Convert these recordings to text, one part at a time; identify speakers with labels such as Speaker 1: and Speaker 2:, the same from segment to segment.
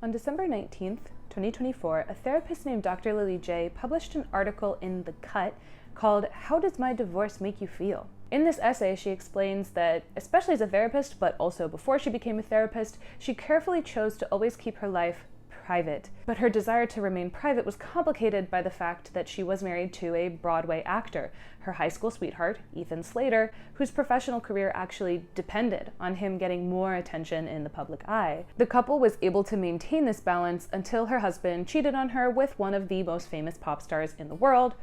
Speaker 1: On December 19th, 2024, a therapist named Dr. Lilly J published an article in The Cut called "How Does My Divorce Make You Feel?" In this essay, she explains that, especially as a therapist, but also before she became a therapist, she carefully chose to always keep her life private. But her desire to remain private was complicated by the fact that she was married to a Broadway actor, her high school sweetheart, Ethan Slater, whose professional career actually depended on him getting more attention in the public eye. The couple was able to maintain this balance until her husband cheated on her with one of the most famous pop stars in the world,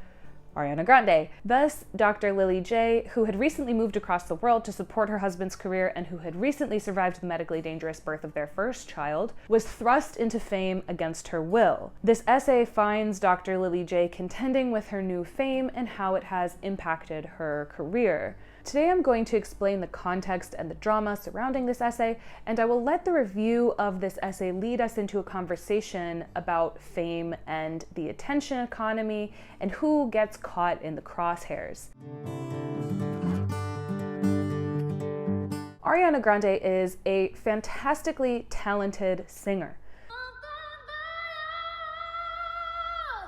Speaker 1: Ariana Grande. Thus, Dr. Lilly J, who had recently moved across the world to support her husband's career and who had recently survived the medically dangerous birth of their first child, was thrust into fame against her will. This essay finds Dr. Lilly J contending with her new fame and how it has impacted her career. Today I'm going to explain the context and the drama surrounding this essay, and I will let the review of this essay lead us into a conversation about fame and the attention economy and who gets caught in the crosshairs. Ariana Grande is a fantastically talented singer,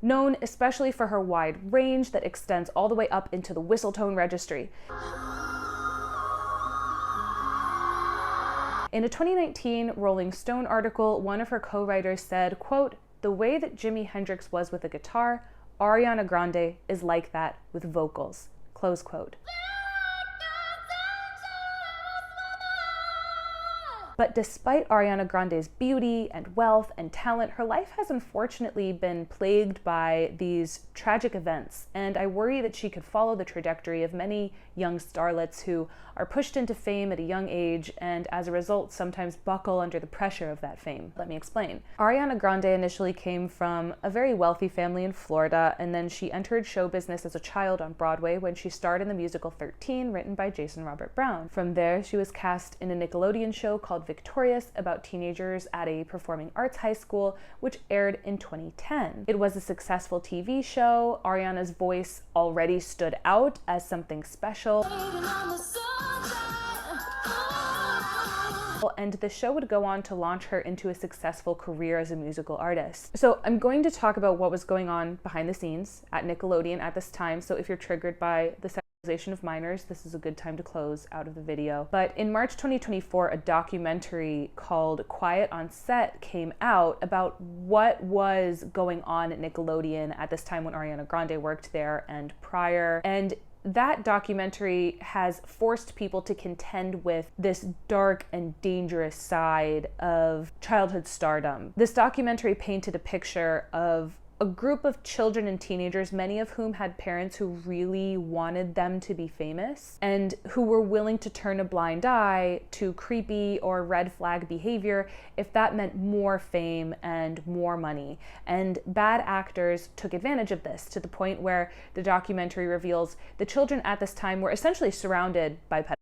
Speaker 1: known especially for her wide range that extends all the way up into the whistle tone registry. In a 2019 Rolling Stone article, one of her co-writers said, quote, "The way that Jimi Hendrix was with a guitar, Ariana Grande is like that with vocals," close quote. But despite Ariana Grande's beauty and wealth and talent, her life has unfortunately been plagued by these tragic events, and I worry that she could follow the trajectory of many young starlets who are pushed into fame at a young age and as a result sometimes buckle under the pressure of that fame. Let me explain. Ariana Grande initially came from a very wealthy family in Florida, and then she entered show business as a child on Broadway when she starred in the musical 13, written by Jason Robert Brown. From there, she was cast in a Nickelodeon show called Victorious about teenagers at a performing arts high school, which aired in 2010. It was a successful TV show. Ariana's voice already stood out as something special, and the show would go on to launch her into a successful career as a musical artist. So I'm going to talk about what was going on behind the scenes at Nickelodeon at this time, so if you're triggered by the sexualization of minors, this is a good time to close out of the video. But in March 2024, a documentary called Quiet on Set came out about what was going on at Nickelodeon at this time when Ariana Grande worked there and prior. And that documentary has forced people to contend with this dark and dangerous side of childhood stardom. This documentary painted a picture of a group of children and teenagers, many of whom had parents who really wanted them to be famous and who were willing to turn a blind eye to creepy or red flag behavior if that meant more fame and more money. And bad actors took advantage of this to the point where the documentary reveals the children at this time were essentially surrounded by pedophiles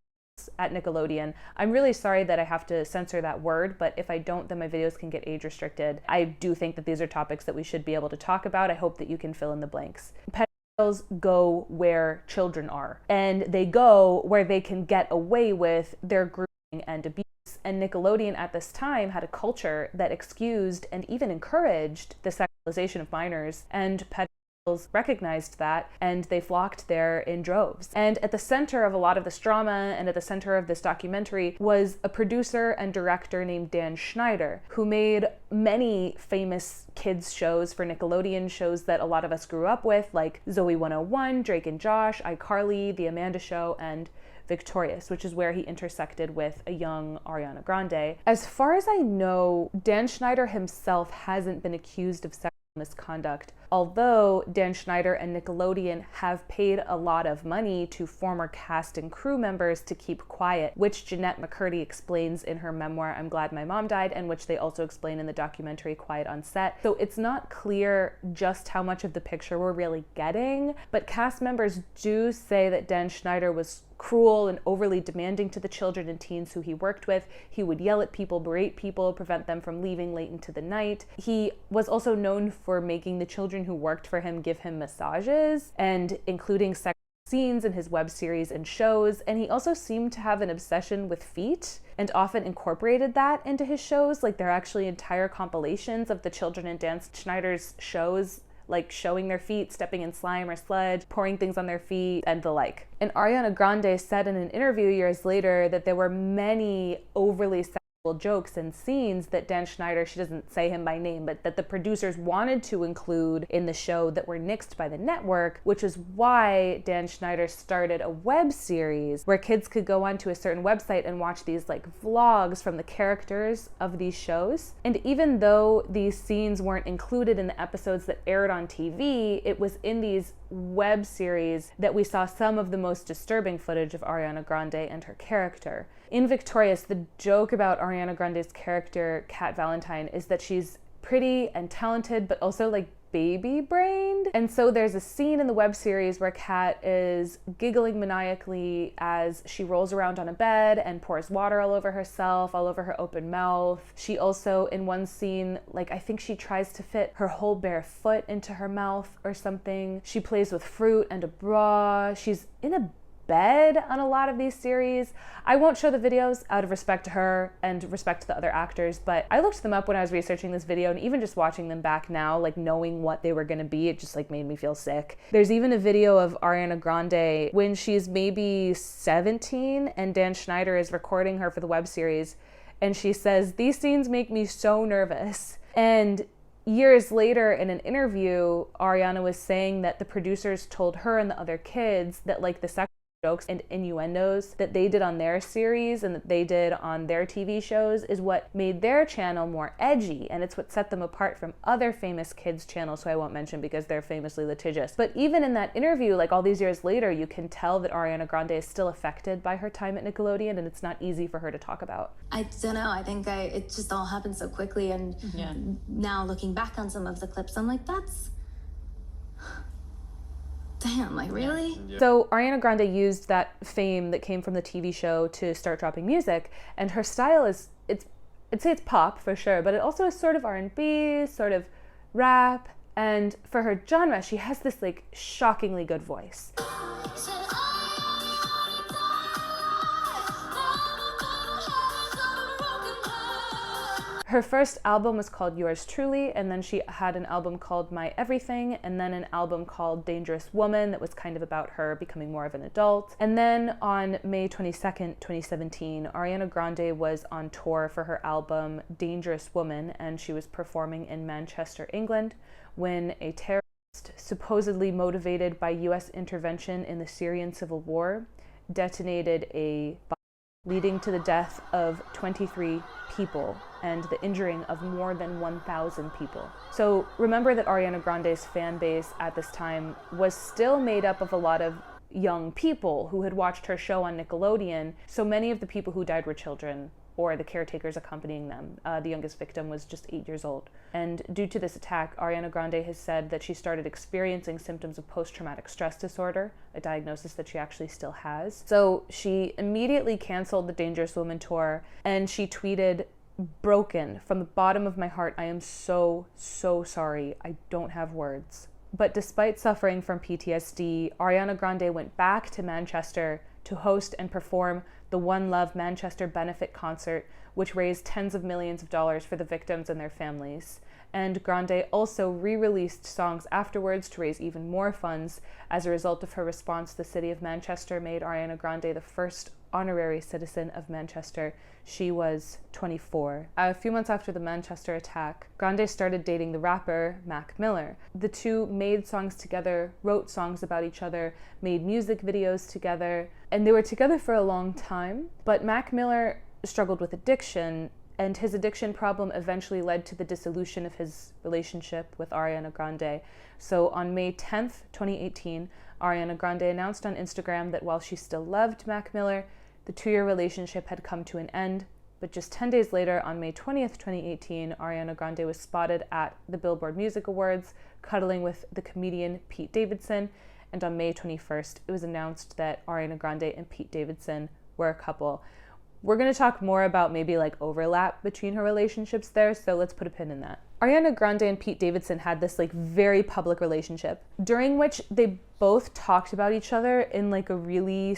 Speaker 1: at Nickelodeon. I'm really sorry that I have to censor that word, but if I don't, then my videos can get age restricted. I do think that these are topics that we should be able to talk about. I hope that you can fill in the blanks. Pedophiles go where children are, and they go where they can get away with their grooming and abuse. And Nickelodeon at this time had a culture that excused and even encouraged the sexualization of minors, and pedophiles recognized that and they flocked there in droves. And at the center of a lot of this drama and at the center of this documentary was a producer and director named Dan Schneider, who made many famous kids shows for Nickelodeon, shows that a lot of us grew up with, like Zoe 101, Drake and Josh, iCarly, The Amanda Show, and Victorious, which is where he intersected with a young Ariana Grande. As far as I know, Dan Schneider himself hasn't been accused of sexual misconduct, although Dan Schneider and Nickelodeon have paid a lot of money to former cast and crew members to keep quiet, which Jeanette McCurdy explains in her memoir, I'm Glad My Mom Died, and which they also explain in the documentary Quiet on Set. So it's not clear just how much of the picture we're really getting, but cast members do say that Dan Schneider was cruel and overly demanding to the children and teens who he worked with. He would yell at people, berate people, prevent them from leaving late into the night. He was also known for making the children who worked for him give him massages and including sex scenes in his web series and shows, and he also seemed to have an obsession with feet and often incorporated that into his shows. Like, there are actually entire compilations of the children in Dan Schneider's shows, like showing their feet, stepping in slime or sludge, pouring things on their feet, and the like. And Ariana Grande said in an interview years later that there were many overly sexual jokes and scenes that Dan Schneider, she doesn't say him by name, but that the producers wanted to include in the show that were nixed by the network, which is why Dan Schneider started a web series where kids could go onto a certain website and watch these like vlogs from the characters of these shows. And even though these scenes weren't included in the episodes that aired on TV, it was in these web series that we saw some of the most disturbing footage of Ariana Grande and her character. In Victorious, the joke about Ariana Grande's character, Kat Valentine, is that she's pretty and talented, but also like baby-brained. And so there's a scene in the web series where Kat is giggling maniacally as she rolls around on a bed and pours water all over herself, all over her open mouth. She also, in one scene, like I think she tries to fit her whole bare foot into her mouth or something. She plays with fruit and a bra. She's in a bed on a lot of these series. I won't show the videos out of respect to her and respect to the other actors, but I looked them up when I was researching this video, and even just watching them back now, like knowing what they were gonna be, it just like made me feel sick. There's even a video of Ariana Grande when she's maybe 17 and Dan Schneider is recording her for the web series, and she says, "These scenes make me so nervous." And years later in an interview, Ariana was saying that the producers told her and the other kids that like the sexual jokes and innuendos that they did on their series and that they did on their TV shows is what made their channel more edgy, and it's what set them apart from other famous kids channels who I won't mention because they're famously litigious. But even in that interview, like all these years later, you can tell that Ariana Grande is still affected by her time at Nickelodeon, and it's not easy for her to talk about.
Speaker 2: I don't know, I think it just all happened so quickly, and now looking back on some of the clips, I'm like, that's damn, like really?
Speaker 1: Yeah. So Ariana Grande used that fame that came from the TV show to start dropping music, and her style is, I'd say it's pop for sure, but it also is sort of R&B, sort of rap, and for her genre, she has this like shockingly good voice. Her first album was called Yours Truly, and then she had an album called My Everything, and then an album called Dangerous Woman that was kind of about her becoming more of an adult. And then on May 22nd, 2017, Ariana Grande was on tour for her album Dangerous Woman, and she was performing in Manchester, England, when a terrorist, supposedly motivated by US intervention in the Syrian civil war, detonated a bomb, leading to the death of 23 people and the injuring of more than 1,000 people. So remember that Ariana Grande's fan base at this time was still made up of a lot of young people who had watched her show on Nickelodeon. So many of the people who died were children or the caretakers accompanying them. The youngest victim was just 8 years old. And due to this attack, Ariana Grande has said that she started experiencing symptoms of post-traumatic stress disorder, a diagnosis that she actually still has. So she immediately canceled the Dangerous Woman tour, and she tweeted, "Broken, from the bottom of my heart, I am so, so sorry. I don't have words." But despite suffering from PTSD, Ariana Grande went back to Manchester to host and perform the One Love Manchester benefit concert, which raised tens of millions of dollars for the victims and their families. And Grande also re-released songs afterwards to raise even more funds. As a result of her response, the city of Manchester made Ariana Grande the first honorary citizen of Manchester. She was 24. A few months after the Manchester attack, Grande started dating the rapper Mac Miller. The two made songs together, wrote songs about each other, made music videos together, and they were together for a long time. But Mac Miller struggled with addiction, and his addiction problem eventually led to the dissolution of his relationship with Ariana Grande. So on May 10th, 2018, Ariana Grande announced on Instagram that while she still loved Mac Miller, the 2-year relationship had come to an end. But just 10 days later, on May 20th, 2018, Ariana Grande was spotted at the Billboard Music Awards, cuddling with the comedian Pete Davidson. And on May 21st, it was announced that Ariana Grande and Pete Davidson were a couple. We're going to talk more about maybe like overlap between her relationships there, so let's put a pin in that. Ariana Grande and Pete Davidson had this like very public relationship during which they both talked about each other in like a really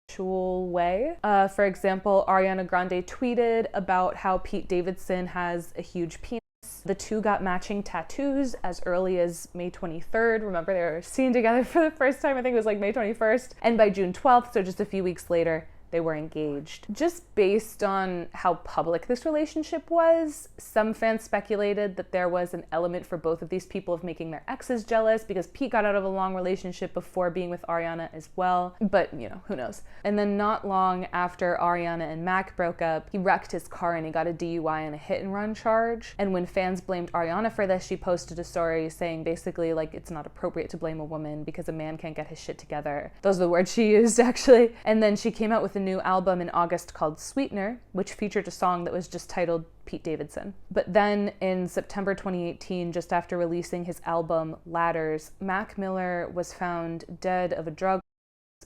Speaker 1: sexual way. For example, Ariana Grande tweeted about how Pete Davidson has a huge penis. The two got matching tattoos as early as May 23rd. Remember, they were seen together for the first time, I think it was like May 21st. And by June 12th, so just a few weeks later, they were engaged. Just based on how public this relationship was, some fans speculated that there was an element for both of these people of making their exes jealous because Pete got out of a long relationship before being with Ariana as well. But, you know, who knows? And then not long after Ariana and Mac broke up, he wrecked his car and he got a DUI and a hit and run charge. And when fans blamed Ariana for this, she posted a story saying basically like it's not appropriate to blame a woman because a man can't get his shit together. Those are the words she used, actually. And then she came out with a new album in August called Sweetener, which featured a song that was just titled Pete Davidson. But then in September 2018, just after releasing his album Ladders, Mac Miller was found dead of a drug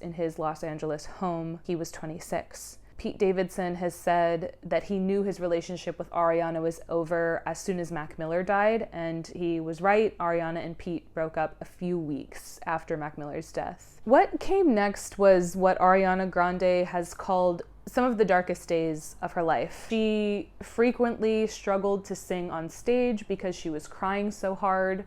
Speaker 1: in his Los Angeles home. He was 26. Pete Davidson has said that he knew his relationship with Ariana was over as soon as Mac Miller died, and he was right. Ariana and Pete broke up a few weeks after Mac Miller's death. What came next was what Ariana Grande has called some of the darkest days of her life. She frequently struggled to sing on stage because she was crying so hard.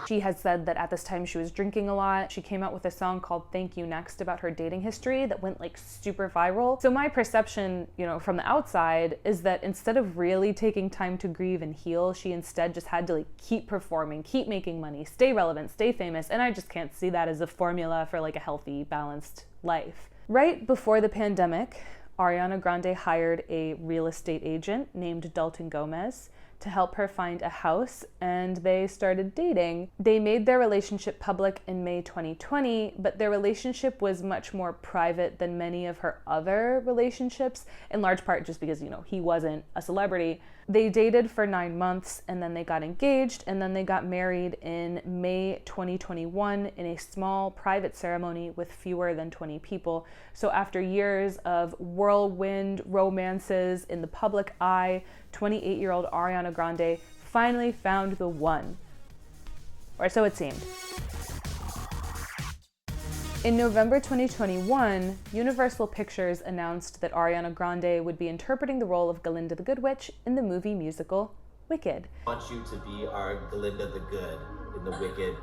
Speaker 1: She has said that at this time she was drinking a lot. She came out with a song called Thank You Next about her dating history that went like super viral. So my perception, you know, from the outside is that instead of really taking time to grieve and heal, she instead just had to like keep performing, keep making money, stay relevant, stay famous. And I just can't see that as a formula for like a healthy, balanced life. Right before the pandemic, Ariana Grande hired a real estate agent named Dalton Gomez to help her find a house, and they started dating. They made their relationship public in May 2020, but their relationship was much more private than many of her other relationships, in large part just because, you know, he wasn't a celebrity. They dated for 9 months, and then they got engaged, and then they got married in May 2021 in a small private ceremony with fewer than 20 people. So after years of whirlwind romances in the public eye, 28-year-old Ariana Grande finally found the one, or so it seemed. In November 2021, Universal Pictures announced that Ariana Grande would be interpreting the role of Glinda the Good Witch in the movie musical Wicked.
Speaker 3: I want you to be our Glinda the Good in the Wicked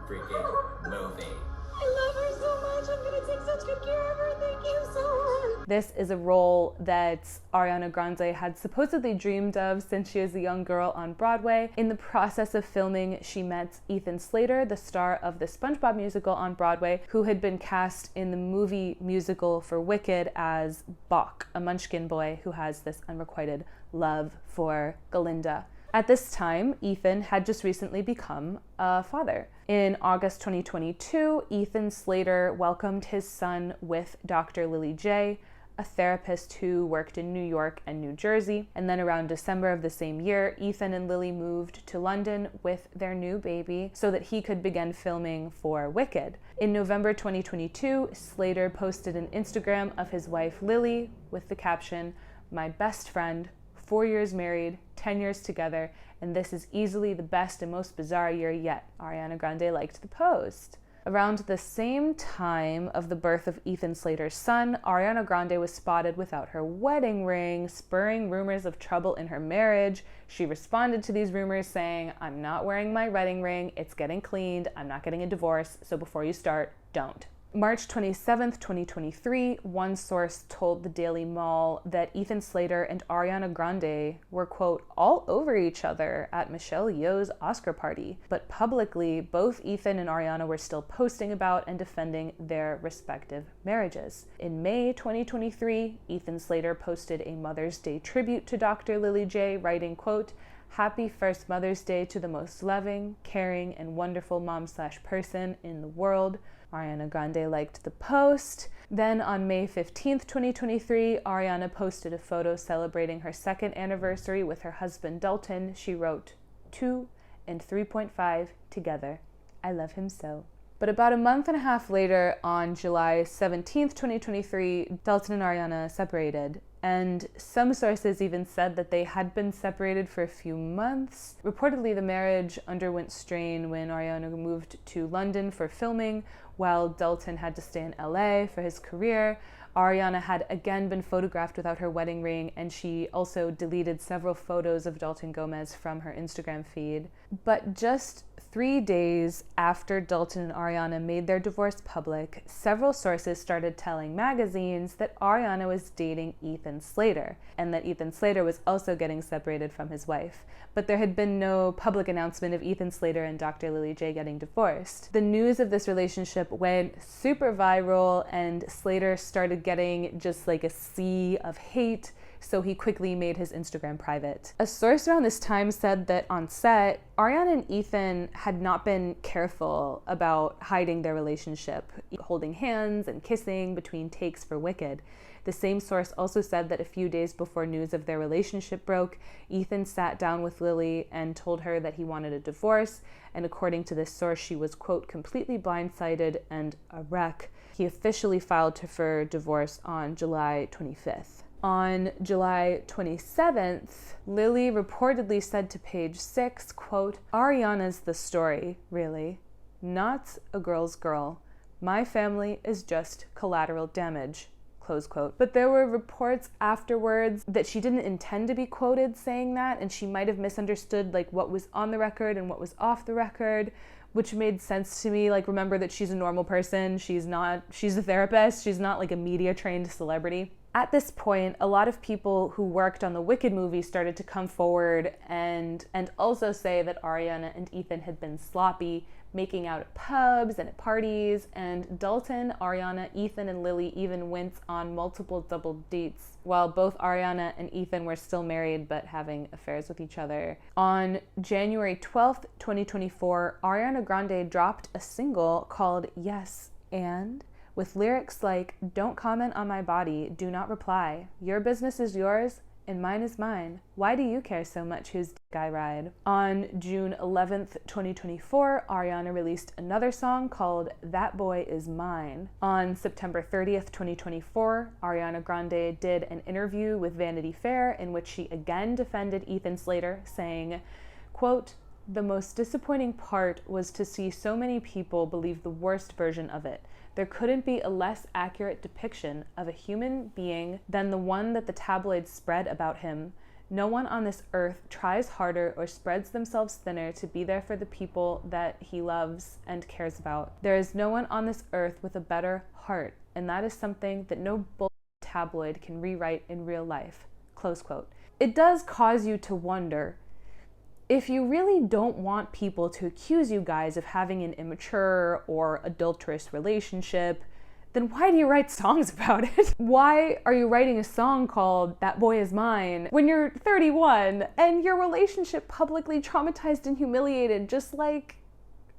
Speaker 3: freaking movie.
Speaker 2: I love her so much. I'm gonna take such good care of her. Thank you so much.
Speaker 1: This is a role that Ariana Grande had supposedly dreamed of since she was a young girl on Broadway. In the process of filming, she met Ethan Slater, the star of the SpongeBob musical on Broadway, who had been cast in the movie musical for Wicked as Bok, a Munchkin boy who has this unrequited love for Glinda. At this time, Ethan had just recently become a father. In August 2022, Ethan Slater welcomed his son with Dr. Lilly J, a therapist who worked in New York and New Jersey. And then around December of the same year, Ethan and Lilly moved to London with their new baby so that he could begin filming for Wicked. In November 2022, Slater posted an Instagram of his wife Lilly with the caption, "My best friend, 4 years married, 10 years together, and this is easily the best and most bizarre year yet." Ariana Grande liked the post. Around the same time of the birth of Ethan Slater's son, Ariana Grande was spotted without her wedding ring, spurring rumors of trouble in her marriage. She responded to these rumors saying, "I'm not wearing my wedding ring, it's getting cleaned, I'm not getting a divorce, so before you start, don't." March 27th, 2023, one source told the Daily Mail that Ethan Slater and Ariana Grande were, quote, all over each other at Michelle Yeoh's Oscar party. But publicly, both Ethan and Ariana were still posting about and defending their respective marriages. In May 2023, Ethan Slater posted a Mother's Day tribute to Dr. Lilly J, writing, quote, "Happy first Mother's Day to the most loving, caring, and wonderful mom/person in the world." Ariana Grande liked the post. Then on May 15th, 2023, Ariana posted a photo celebrating her second anniversary with her husband Dalton. She wrote, 2 and 3.5 together. I love him so. But about a month and a half later, on July 17th, 2023, Dalton and Ariana separated. And some sources even said that they had been separated for a few months. Reportedly, the marriage underwent strain when Ariana moved to London for filming, while Dalton had to stay in LA for his career. Ariana had again been photographed without her wedding ring, and she also deleted several photos of Dalton Gomez from her Instagram feed. But just 3 days after Dalton and Ariana made their divorce public, several sources started telling magazines that Ariana was dating Ethan Slater, and that Ethan Slater was also getting separated from his wife. But there had been no public announcement of Ethan Slater and Dr. Lilly J getting divorced. The news of this relationship went super viral, and Slater started getting just like a sea of hate, so he quickly made his Instagram private. A source around this time said that on set, Ariana and Ethan had not been careful about hiding their relationship, holding hands and kissing between takes for Wicked. The same source also said that a few days before news of their relationship broke, Ethan sat down with Lilly and told her that he wanted a divorce, and according to this source, she was, quote, completely blindsided and a wreck. He officially filed for divorce on July 25th. On July 27th, Lilly reportedly said to Page 6, quote, Ariana's the story, really. Not a girl's girl. My family is just collateral damage, close quote. But there were reports afterwards that she didn't intend to be quoted saying that, and she might have misunderstood like what was on the record and what was off the record, which made sense to me. Like, remember that she's a normal person. She's a therapist. She's not like a media trained celebrity. At this point, a lot of people who worked on the Wicked movie started to come forward and also say that Ariana and Ethan had been sloppy, making out at pubs and at parties, and Dalton, Ariana, Ethan, and Lilly even went on multiple double dates while both Ariana and Ethan were still married but having affairs with each other. On January 12th, 2024, Ariana Grande dropped a single called Yes and, with lyrics like, don't comment on my body, do not reply. Your business is yours and mine is mine. Why do you care so much whose dick I ride? On June 11th, 2024, Ariana released another song called That Boy Is Mine. On September 30th, 2024, Ariana Grande did an interview with Vanity Fair in which she again defended Ethan Slater, saying, quote, the most disappointing part was to see so many people believe the worst version of it. There couldn't be a less accurate depiction of a human being than the one that the tabloids spread about him. No one on this earth tries harder or spreads themselves thinner to be there for the people that he loves and cares about. There is no one on this earth with a better heart, and that is something that no bull tabloid can rewrite in real life. Close quote. It does cause you to wonder, if you really don't want people to accuse you guys of having an immature or adulterous relationship, then why do you write songs about it? Why are you writing a song called That Boy Is Mine when you're 31 and your relationship publicly traumatized and humiliated just like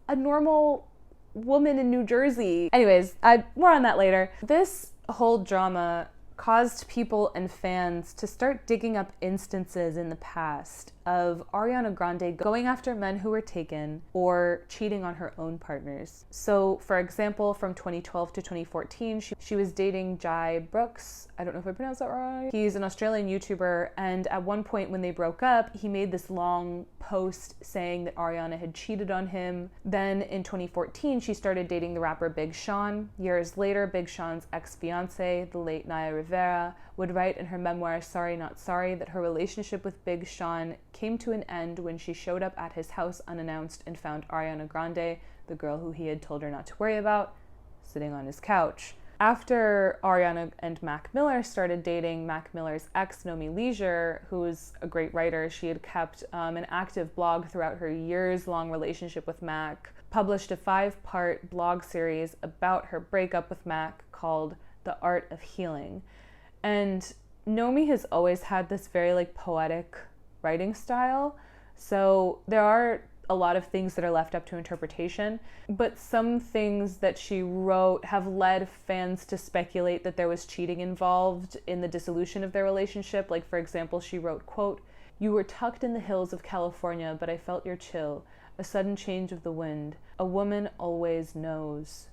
Speaker 1: a normal woman in New Jersey? Anyways, more on that later. This whole drama caused people and fans to start digging up instances in the past of Ariana Grande going after men who were taken or cheating on her own partners. So, for example, from 2012 to 2014, she was dating Jai Brooks. I don't know if I pronounced that right. He's an Australian YouTuber, and at one point when they broke up, he made this long post saying that Ariana had cheated on him. Then in 2014, she started dating the rapper Big Sean. Years later, Big Sean's ex-fiance, the late Naya Rivera, would write in her memoir, Sorry Not Sorry, that her relationship with Big Sean came to an end when she showed up at his house unannounced and found Ariana Grande, the girl who he had told her not to worry about, sitting on his couch. After Ariana and Mac Miller started dating, Mac Miller's ex, Nomi Leisure, who's a great writer, she had kept an active blog throughout her years-long relationship with Mac, published a 5-part blog series about her breakup with Mac called The Art of Healing. And Nomi has always had this very poetic writing style, so there are a lot of things that are left up to interpretation, but some things that she wrote have led fans to speculate that there was cheating involved in the dissolution of their relationship. Like, for example, she wrote, quote, "You were tucked in the hills of California, but I felt your chill. a sudden change of the wind, a woman always knows,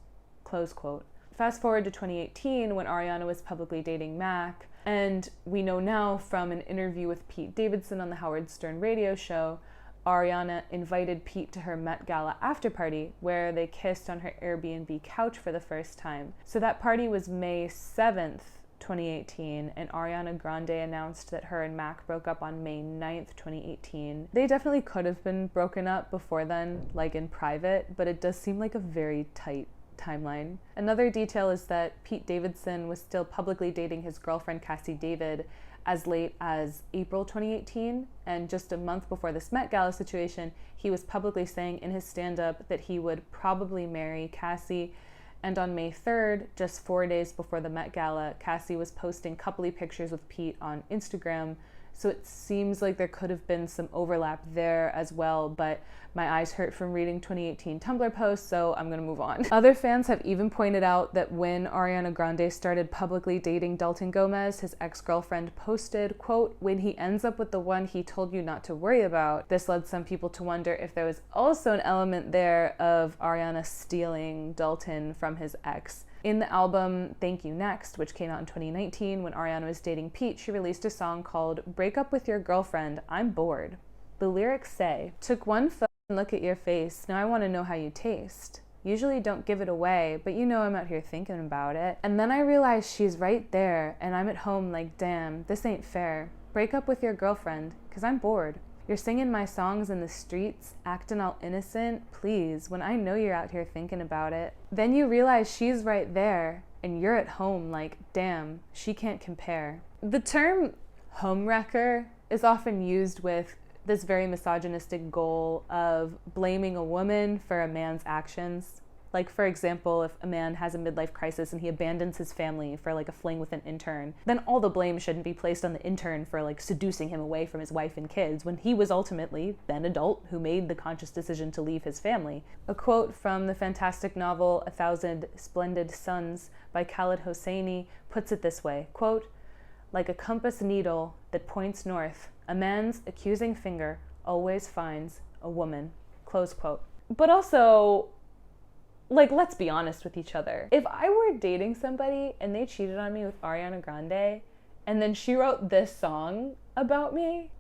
Speaker 1: close quote. Fast forward to 2018 when Ariana was publicly dating Mac, and we know now from an interview with Pete Davidson on the Howard Stern radio show, Ariana invited Pete to her Met Gala after party where they kissed on her Airbnb couch for the first time. So that party was May 7th, 2018, and Ariana Grande announced that her and Mac broke up on May 9th, 2018. They definitely could have been broken up before then, like in private, but it does seem like a very tight timeline. Another detail is that Pete Davidson was still publicly dating his girlfriend Cassie David as late as April 2018, and just a month before this Met Gala situation, he was publicly saying in his stand-up that he would probably marry Cassie. And on May 3rd, just 4 days before the Met Gala, Cassie was posting coupley pictures with Pete on Instagram. So it seems like there could have been some overlap there as well, but my eyes hurt from reading 2018 Tumblr posts, so I'm gonna move on. Other fans have even pointed out that when Ariana Grande started publicly dating Dalton Gomez, his ex-girlfriend posted, quote, "When he ends up with the one he told you not to worry about." This led some people to wonder if there was also an element there of Ariana stealing Dalton from his ex. In the album Thank You Next, which came out in 2019 when Ariana was dating Pete, she released a song called "Break Up With Your Girlfriend, I'm Bored." The lyrics say, "Took one fucking look at your face, now I want to know how you taste. Usually don't give it away, but you know I'm out here thinking about it. And then I realize she's right there, and I'm at home like, damn, this ain't fair. Break up with your girlfriend, 'cause I'm bored. You're singing my songs in the streets, acting all innocent, please, when I know you're out here thinking about it. Then you realize she's right there, and you're at home like, damn, she can't compare." The term homewrecker is often used with this very misogynistic goal of blaming a woman for a man's actions. Like, for example, if a man has a midlife crisis and he abandons his family for like a fling with an intern, then all the blame shouldn't be placed on the intern for like seducing him away from his wife and kids when he was ultimately then adult who made the conscious decision to leave his family. A quote from the fantastic novel A Thousand Splendid Suns by Khaled Hosseini puts it this way, quote, "Like a compass needle that points north, a man's accusing finger always finds a woman," close quote. But also, like, let's be honest with each other. If I were dating somebody and they cheated on me with Ariana Grande and then she wrote this song about me,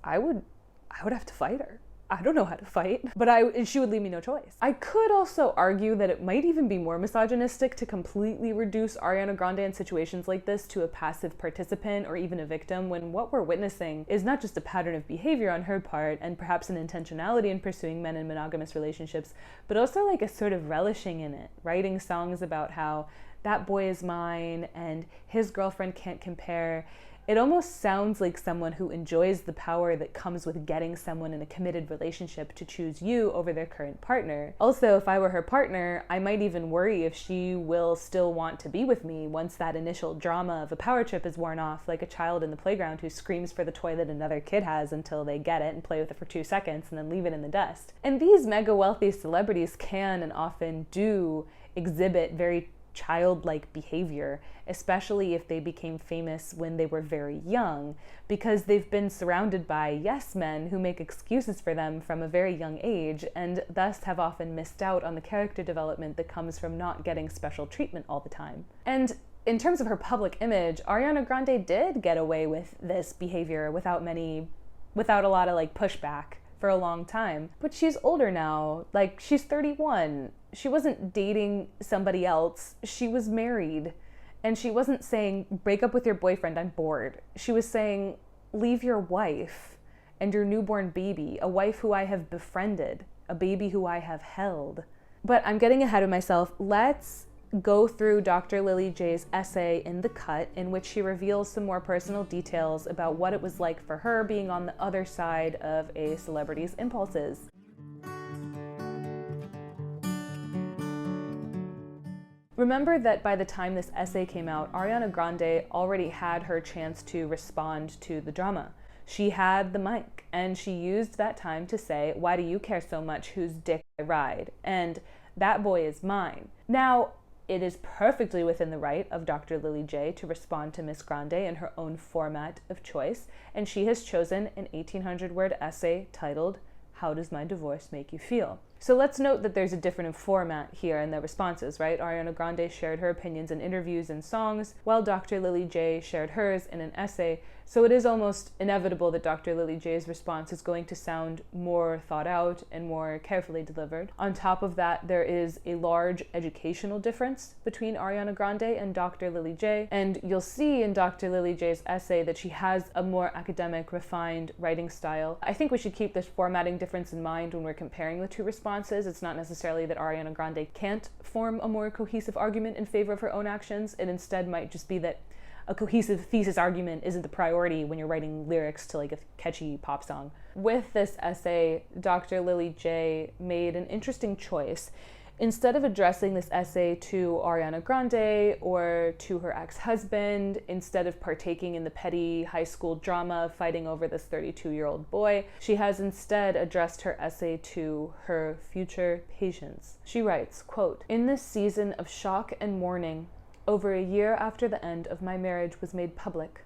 Speaker 1: I would have to fight her. I don't know how to fight, but she would leave me no choice. I could also argue that it might even be more misogynistic to completely reduce Ariana Grande in situations like this to a passive participant or even a victim, when what we're witnessing is not just a pattern of behavior on her part and perhaps an intentionality in pursuing men in monogamous relationships, but also like a sort of relishing in it, writing songs about how that boy is mine and his girlfriend can't compare. It almost sounds like someone who enjoys the power that comes with getting someone in a committed relationship to choose you over their current partner. Also, if I were her partner, I might even worry if she will still want to be with me once that initial drama of a power trip is worn off, like a child in the playground who screams for the toy that another kid has until they get it and play with it for 2 seconds and then leave it in the dust. And these mega wealthy celebrities can and often do exhibit very childlike behavior, especially if they became famous when they were very young, because they've been surrounded by yes men who make excuses for them from a very young age and thus have often missed out on the character development that comes from not getting special treatment all the time. And in terms of her public image, Ariana Grande did get away with this behavior without a lot of like pushback for a long time. But she's older now, like she's 31. She wasn't dating somebody else, she was married. And she wasn't saying, break up with your boyfriend, I'm bored. She was saying, leave your wife and your newborn baby, a wife who I have befriended, a baby who I have held. But I'm getting ahead of myself. Let's go through Dr. Lilly J's essay in The Cut, in which she reveals some more personal details about what it was like for her being on the other side of a celebrity's impulses. Remember that by the time this essay came out, Ariana Grande already had her chance to respond to the drama. She had the mic, and she used that time to say, why do you care so much whose dick I ride? And that boy is mine. Now, it is perfectly within the right of Dr. Lilly J to respond to Miss Grande in her own format of choice, and she has chosen an 1,800-word essay titled, How does my divorce make you feel? So let's note that there's a different format here in their responses, right? Ariana Grande shared her opinions in interviews and songs, while Dr. Lilly J shared hers in an essay. So it is almost inevitable that Dr. Lilly J's response is going to sound more thought out and more carefully delivered. On top of that, there is a large educational difference between Ariana Grande and Dr. Lilly J, and you'll see in Dr. Lilly J's essay that she has a more academic, refined writing style. I think we should keep this formatting difference in mind when we're comparing the two responses. It's not necessarily that Ariana Grande can't form a more cohesive argument in favor of her own actions. It instead might just be that a cohesive thesis argument isn't the priority when you're writing lyrics to like a catchy pop song. With this essay, Dr. Lilly J made an interesting choice. Instead of addressing this essay to Ariana Grande or to her ex-husband, instead of partaking in the petty high school drama of fighting over this 32-year-old boy, she has instead addressed her essay to her future patients. She writes, quote, "In this season of shock and mourning, over a year after the end of my marriage was made public,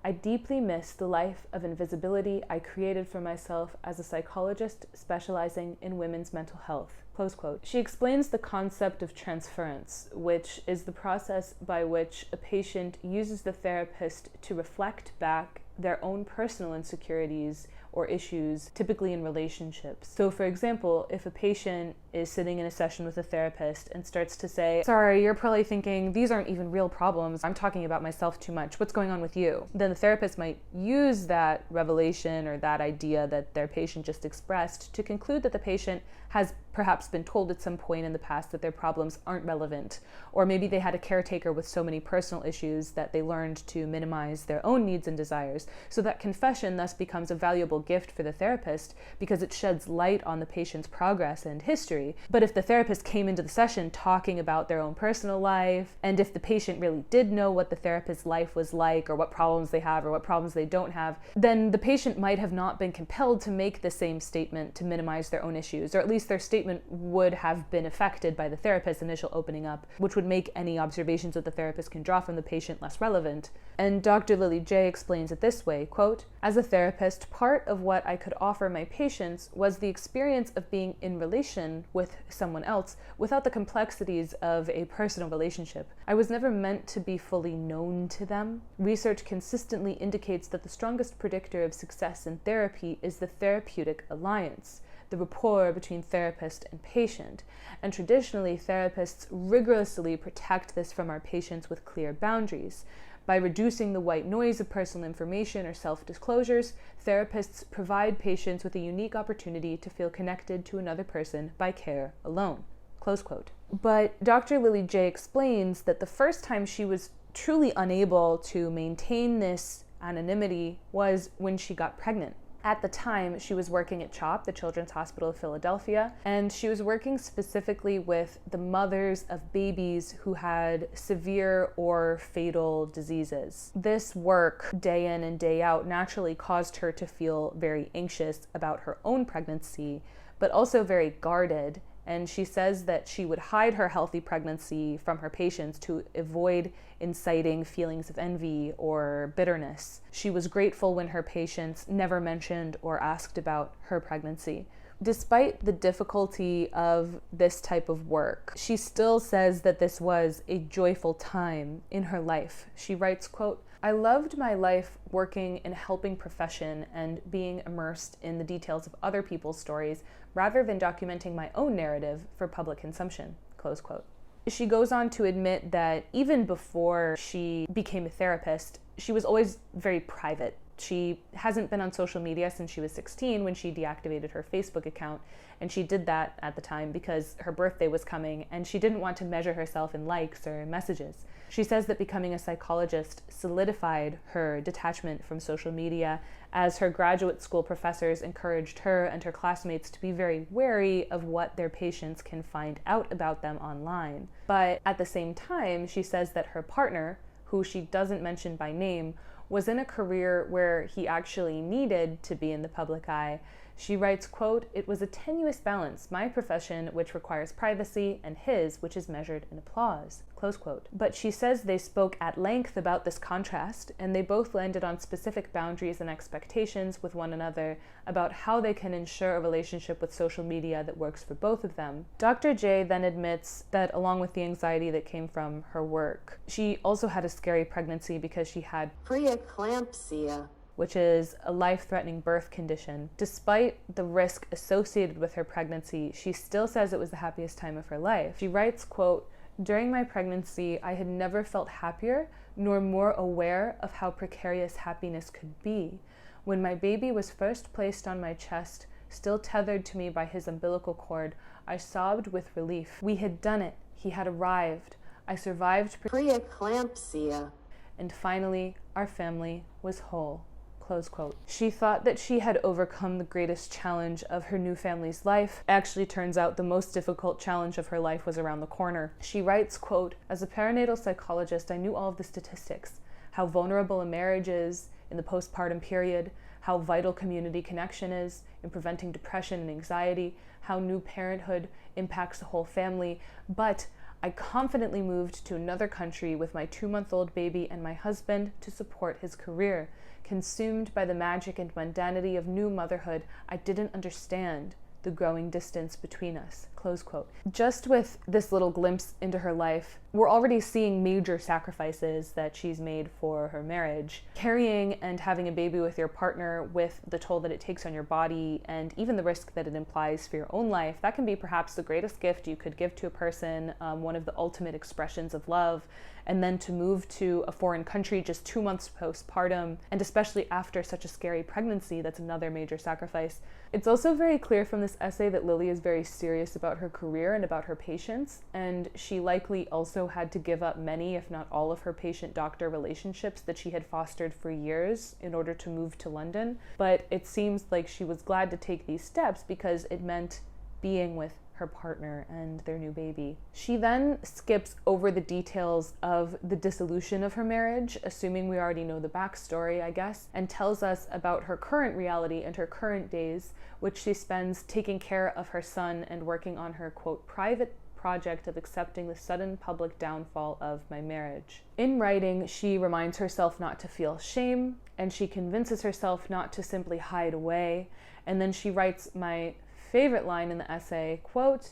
Speaker 1: I deeply miss the life of invisibility I created for myself as a psychologist specializing in women's mental health." Close quote. She explains the concept of transference, which is the process by which a patient uses the therapist to reflect back their own personal insecurities or issues, typically in relationships. So for example, if a patient is sitting in a session with a therapist and starts to say, "Sorry, you're probably thinking these aren't even real problems. I'm talking about myself too much. What's going on with you?" Then the therapist might use that revelation or that idea that their patient just expressed to conclude that the patient has perhaps been told at some point in the past that their problems aren't relevant, or maybe they had a caretaker with so many personal issues that they learned to minimize their own needs and desires. So that confession thus becomes a valuable gift for the therapist because it sheds light on the patient's progress and history. But if the therapist came into the session talking about their own personal life, and if the patient really did know what the therapist's life was like, or what problems they have or what problems they don't have, then the patient might have not been compelled to make the same statement to minimize their own issues, or at least their statement would have been affected by the therapist's initial opening up, which would make any observations that the therapist can draw from the patient less relevant. And Dr. Lilly J explains it this way, quote, "As a therapist, part of what I could offer my patients was the experience of being in relation with someone else without the complexities of a personal relationship. I was never meant to be fully known to them. Research consistently indicates that the strongest predictor of success in therapy is the therapeutic alliance, the rapport between therapist and patient. And traditionally, therapists rigorously protect this from our patients with clear boundaries. By reducing the white noise of personal information or self-disclosures, therapists provide patients with a unique opportunity to feel connected to another person by care alone." Close quote. But Dr. Lilly J explains that the first time she was truly unable to maintain this anonymity was when she got pregnant. At the time, she was working at CHOP, the Children's Hospital of Philadelphia, and she was working specifically with the mothers of babies who had severe or fatal diseases. This work, day in and day out, naturally caused her to feel very anxious about her own pregnancy, but also very guarded. And she says that she would hide her healthy pregnancy from her patients to avoid inciting feelings of envy or bitterness. She was grateful when her patients never mentioned or asked about her pregnancy. Despite the difficulty of this type of work, she still says that this was a joyful time in her life. She writes, quote, "I loved my life working in a helping profession and being immersed in the details of other people's stories rather than documenting my own narrative for public consumption." Close quote. She goes on to admit that even before she became a therapist, she was always very private. She hasn't been on social media since she was 16 when she deactivated her Facebook account, and she did that at the time because her birthday was coming and she didn't want to measure herself in likes or messages. She says that becoming a psychologist solidified her detachment from social media as her graduate school professors encouraged her and her classmates to be very wary of what their patients can find out about them online. But at the same time, she says that her partner, who she doesn't mention by name, was in a career where he actually needed to be in the public eye. She writes, quote, "It was a tenuous balance, my profession, which requires privacy, and his, which is measured in applause," close quote. But she says they spoke at length about this contrast, and they both landed on specific boundaries and expectations with one another about how they can ensure a relationship with social media that works for both of them. Dr. J then admits that along with the anxiety that came from her work, she also had a scary pregnancy because she had
Speaker 4: preeclampsia,
Speaker 1: which is a life-threatening birth condition. Despite the risk associated with her pregnancy, she still says it was the happiest time of her life. She writes, quote, "During my pregnancy, I had never felt happier nor more aware of how precarious happiness could be. When my baby was first placed on my chest, still tethered to me by his umbilical cord, I sobbed with relief. We had done it. He had arrived. I survived
Speaker 4: preeclampsia.
Speaker 1: And finally, our family was whole." Close quote. She thought that she had overcome the greatest challenge of her new family's life. Actually, turns out the most difficult challenge of her life was around the corner. She writes, quote, "As a perinatal psychologist, I knew all of the statistics, how vulnerable a marriage is in the postpartum period, how vital community connection is in preventing depression and anxiety, how new parenthood impacts the whole family, but I confidently moved to another country with my 2-month-old baby and my husband to support his career. Consumed by the magic and mundanity of new motherhood, I didn't understand the growing distance between us." Close quote. Just with this little glimpse into her life, we're already seeing major sacrifices that she's made for her marriage. Carrying and having a baby with your partner, with the toll that it takes on your body and even the risk that it implies for your own life, that can be perhaps the greatest gift you could give to a person, one of the ultimate expressions of love. And then to move to a foreign country just 2 months postpartum, and especially after such a scary pregnancy, that's another major sacrifice. It's also very clear from this essay that Lilly is very serious about her career and about her patients, and she likely also had to give up many, if not all, of her patient-doctor relationships that she had fostered for years in order to move to London. But it seems like she was glad to take these steps because it meant being with her partner and their new baby. She then skips over the details of the dissolution of her marriage, assuming we already know the backstory, I guess, and tells us about her current reality and her current days, which she spends taking care of her son and working on her, quote, "private project of accepting the sudden public downfall of my marriage." In writing, she reminds herself not to feel shame, and she convinces herself not to simply hide away, and then she writes my favorite line in the essay, quote,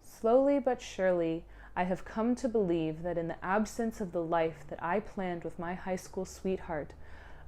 Speaker 1: "Slowly but surely, I have come to believe that in the absence of the life that I planned with my high school sweetheart,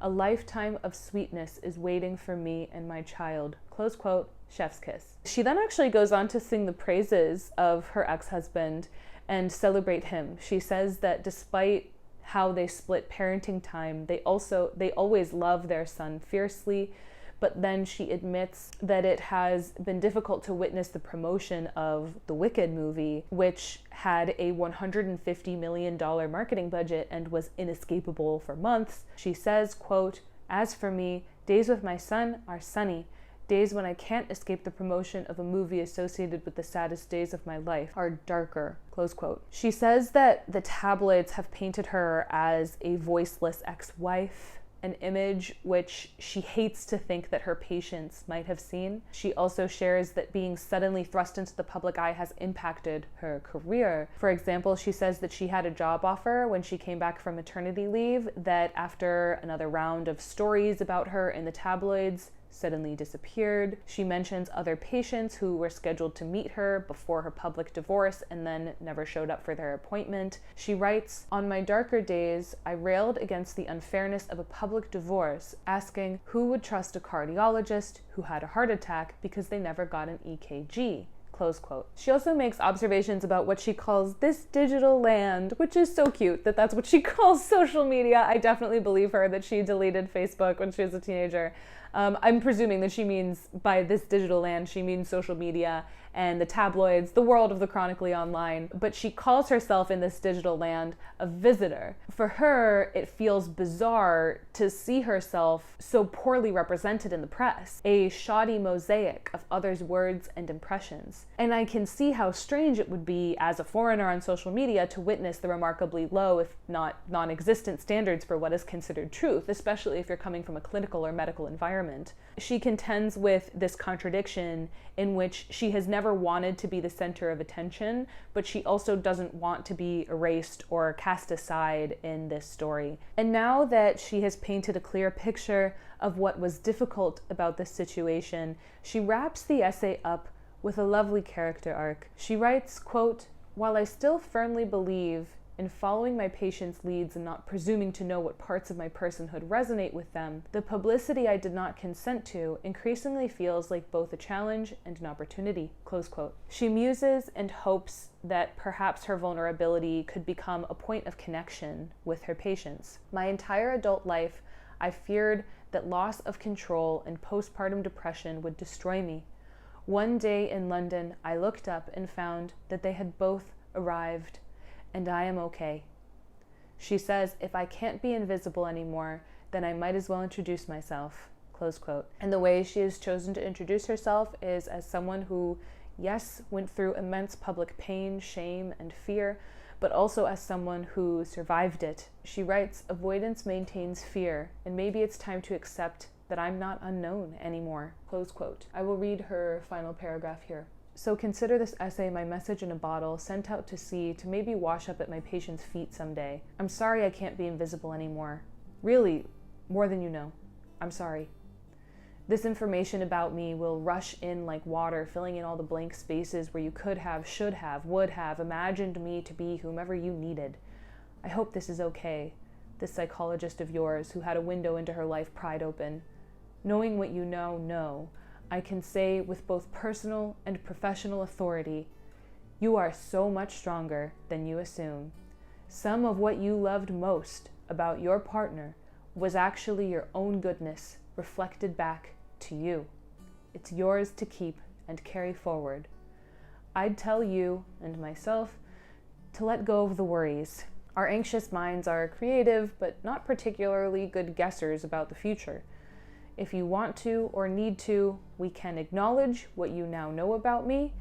Speaker 1: a lifetime of sweetness is waiting for me and my child." Close quote, chef's kiss. She then actually goes on to sing the praises of her ex-husband and celebrate him. She says that despite how they split parenting time, they always love their son fiercely. But then she admits that it has been difficult to witness the promotion of the Wicked movie, which had a $150 million marketing budget and was inescapable for months. She says, quote, "As for me, days with my son are sunny. Days when I can't escape the promotion of a movie associated with the saddest days of my life are darker." Close quote. She says that the tabloids have painted her as a voiceless ex-wife, an image which she hates to think that her patients might have seen. She also shares that being suddenly thrust into the public eye has impacted her career. For example, she says that she had a job offer when she came back from maternity leave that after another round of stories about her in the tabloids, suddenly disappeared. She mentions other patients who were scheduled to meet her before her public divorce and then never showed up for their appointment. She writes, "On my darker days, I railed against the unfairness of a public divorce, asking who would trust a cardiologist who had a heart attack because they never got an EKG." Close quote. She also makes observations about what she calls this digital land, which is so cute that that's what she calls social media. I definitely believe her that she deleted Facebook when she was a teenager. I'm presuming that she means by this digital land, she means social media and the tabloids, the world of the chronically online. But she calls herself in this digital land a visitor. For her, it feels bizarre to see herself so poorly represented in the press, a shoddy mosaic of others' words and impressions. And I can see how strange it would be as a foreigner on social media to witness the remarkably low, if not non-existent standards for what is considered truth, especially if you're coming from a clinical or medical environment. empowerment. She contends with this contradiction in which she has never wanted to be the center of attention, but she also doesn't want to be erased or cast aside in this story. And now that she has painted a clear picture of what was difficult about this situation, she wraps the essay up with a lovely character arc. She writes, quote, "While I still firmly believe in following my patient's leads and not presuming to know what parts of my personhood resonate with them, the publicity I did not consent to increasingly feels like both a challenge and an opportunity," close quote. She muses and hopes that perhaps her vulnerability could become a point of connection with her patients. "My entire adult life, I feared that loss of control and postpartum depression would destroy me. One day in London, I looked up and found that they had both arrived, and I am okay." She says, "If I can't be invisible anymore, then I might as well introduce myself," close quote. And the way she has chosen to introduce herself is as someone who, yes, went through immense public pain, shame, and fear, but also as someone who survived it. She writes, "Avoidance maintains fear, and maybe it's time to accept that I'm not unknown anymore," close quote. I will read her final paragraph here. "So consider this essay my message in a bottle sent out to sea to maybe wash up at my patient's feet someday. I'm sorry I can't be invisible anymore. Really, more than you know. I'm sorry. This information about me will rush in like water, filling in all the blank spaces where you could have, should have, would have imagined me to be whomever you needed. I hope this is okay. This psychologist of yours who had a window into her life pried open. Knowing what you know, I can say with both personal and professional authority, you are so much stronger than you assume. Some of what you loved most about your partner was actually your own goodness reflected back to you. It's yours to keep and carry forward. I'd tell you and myself to let go of the worries. Our anxious minds are creative, but not particularly good guessers about the future. If you want to or need to, we can acknowledge what you now know about me,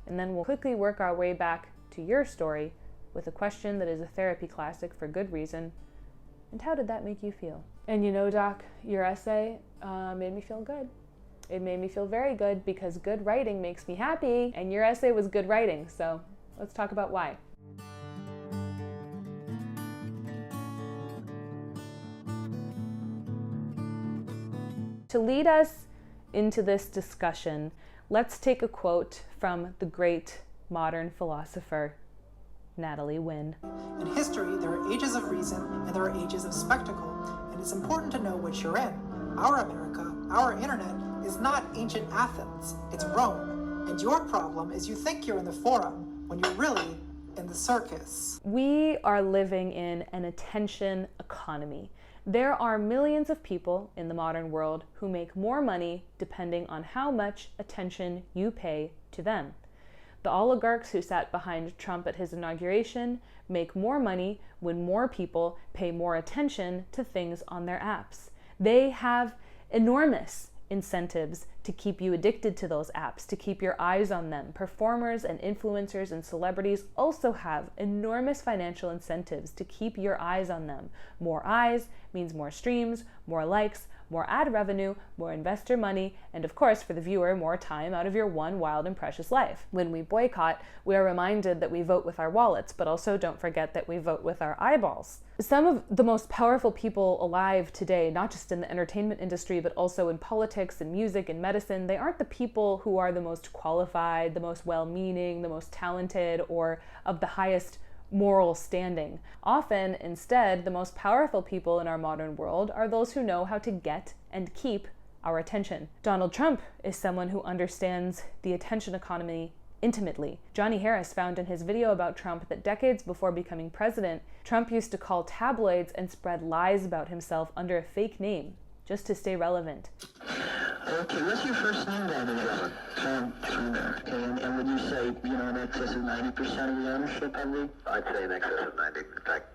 Speaker 1: and then we'll quickly work our way back to your story with a question that is a therapy classic for good reason. And how did that make you feel?" And you know, Doc, your essay made me feel good. It made me feel very good because good writing makes me happy, and your essay was good writing, so let's talk about why. To lead us into this discussion, let's take a quote from the great modern philosopher, Natalie Wynn.
Speaker 5: "In history, there are ages of reason and there are ages of spectacle, and it's important to know which you're in. Our America, our internet, is not ancient Athens, it's Rome. And your problem is you think you're in the forum when you're really in the circus." We are living in an attention economy. There are millions of people in the modern world who make more money depending on how much attention you pay to them. The oligarchs who sat behind Trump at his inauguration make more money when more people pay more attention to things on their apps. They have enormous incentives to keep you addicted to those apps, to keep your eyes on them. Performers and influencers and celebrities also have enormous financial incentives to keep your eyes on them. More eyes means more streams, more likes, more ad revenue, more investor money, and of course, for the viewer, more time out of your one wild and precious life. When we boycott, we are reminded that we vote with our wallets, but also don't forget that we vote with our eyeballs. Some of the most powerful people alive today, not just in the entertainment industry, but also in politics and music and medicine, they aren't the people who are the most qualified, the most well-meaning, the most talented, or of the highest moral standing. Often, instead, the most powerful people in our modern world are those who know how to get and keep our attention. Donald Trump is someone who understands the attention economy intimately. Johnny Harris found in his video about Trump that decades before becoming president, Trump used to call tabloids and spread lies about himself under a fake name, just to stay relevant.
Speaker 6: Okay, what's your first name down there? Okay, and would you say, in excess of 90% of the ownership, I believe?
Speaker 7: I'd say in excess of 90. In fact,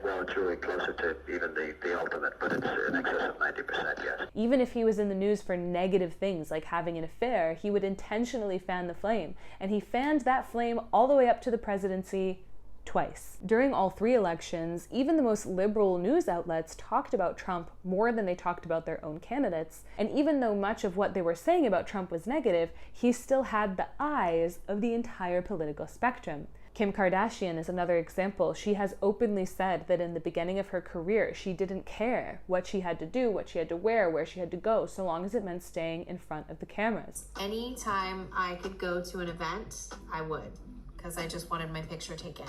Speaker 7: well, it's really closer to even the ultimate, but it's in excess of 90%, yes.
Speaker 1: Even if he was in the news for negative things like having an affair, he would intentionally fan the flame. And he fanned that flame all the way up to the presidency twice. During all 3 elections, even the most liberal news outlets talked about Trump more than they talked about their own candidates. And even though much of what they were saying about Trump was negative, he still had the eyes of the entire political spectrum. Kim Kardashian is another example. She has openly said that in the beginning of her career, she didn't care what she had to do, what she had to wear, where she had to go, so long as it meant staying in front of the cameras.
Speaker 8: Anytime I could go to an event, I would, because I just wanted my picture taken.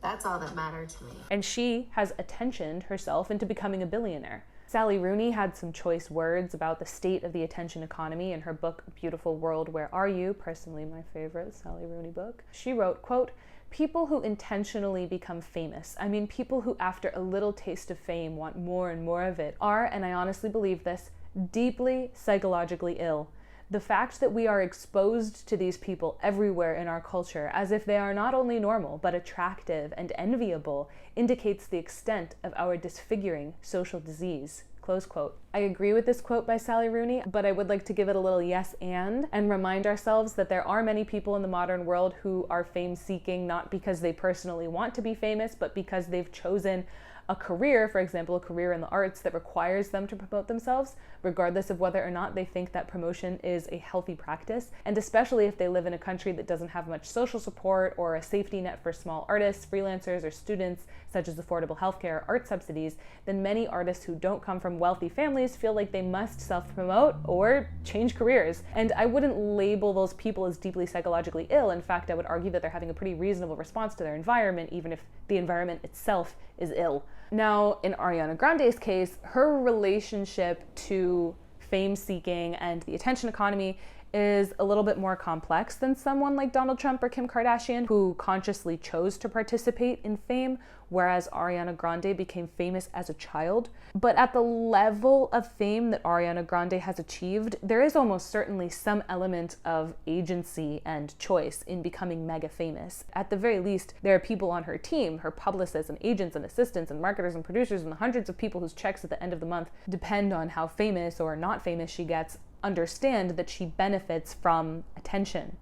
Speaker 8: That's all that mattered to me.
Speaker 1: And she has attentioned herself into becoming a billionaire. Sally Rooney had some choice words about the state of the attention economy in her book, Beautiful World, Where Are You? Personally my favorite Sally Rooney book. She wrote, quote, "People who intentionally become famous, I mean people who after a little taste of fame want more and more of it, are, and I honestly believe this, deeply psychologically ill. The fact that we are exposed to these people everywhere in our culture as if they are not only normal but attractive and enviable indicates the extent of our disfiguring social disease." Close quote. I agree with this quote by Sally Rooney, but I would like to give it a little yes and remind ourselves that there are many people in the modern world who are fame-seeking not because they personally want to be famous, but because they've chosen a career, for example, a career in the arts that requires them to promote themselves, regardless of whether or not they think that promotion is a healthy practice. And especially if they live in a country that doesn't have much social support or a safety net for small artists, freelancers, or students, such as affordable healthcare or art subsidies, then many artists who don't come from wealthy families feel like they must self-promote or change careers. And I wouldn't label those people as deeply psychologically ill. In fact, I would argue that they're having a pretty reasonable response to their environment, even if the environment itself is ill. Now, in Ariana Grande's case, her relationship to fame-seeking and the attention economy is a little bit more complex than someone like Donald Trump or Kim Kardashian, who consciously chose to participate in fame, whereas Ariana Grande became famous as a child. But at the level of fame that Ariana Grande has achieved, there is almost certainly some element of agency and choice in becoming mega famous. At the very least, there are people on her team, her publicists and agents and assistants and marketers and producers and the hundreds of people whose checks at the end of the month depend on how famous or not famous she gets, understand that she benefits from attention,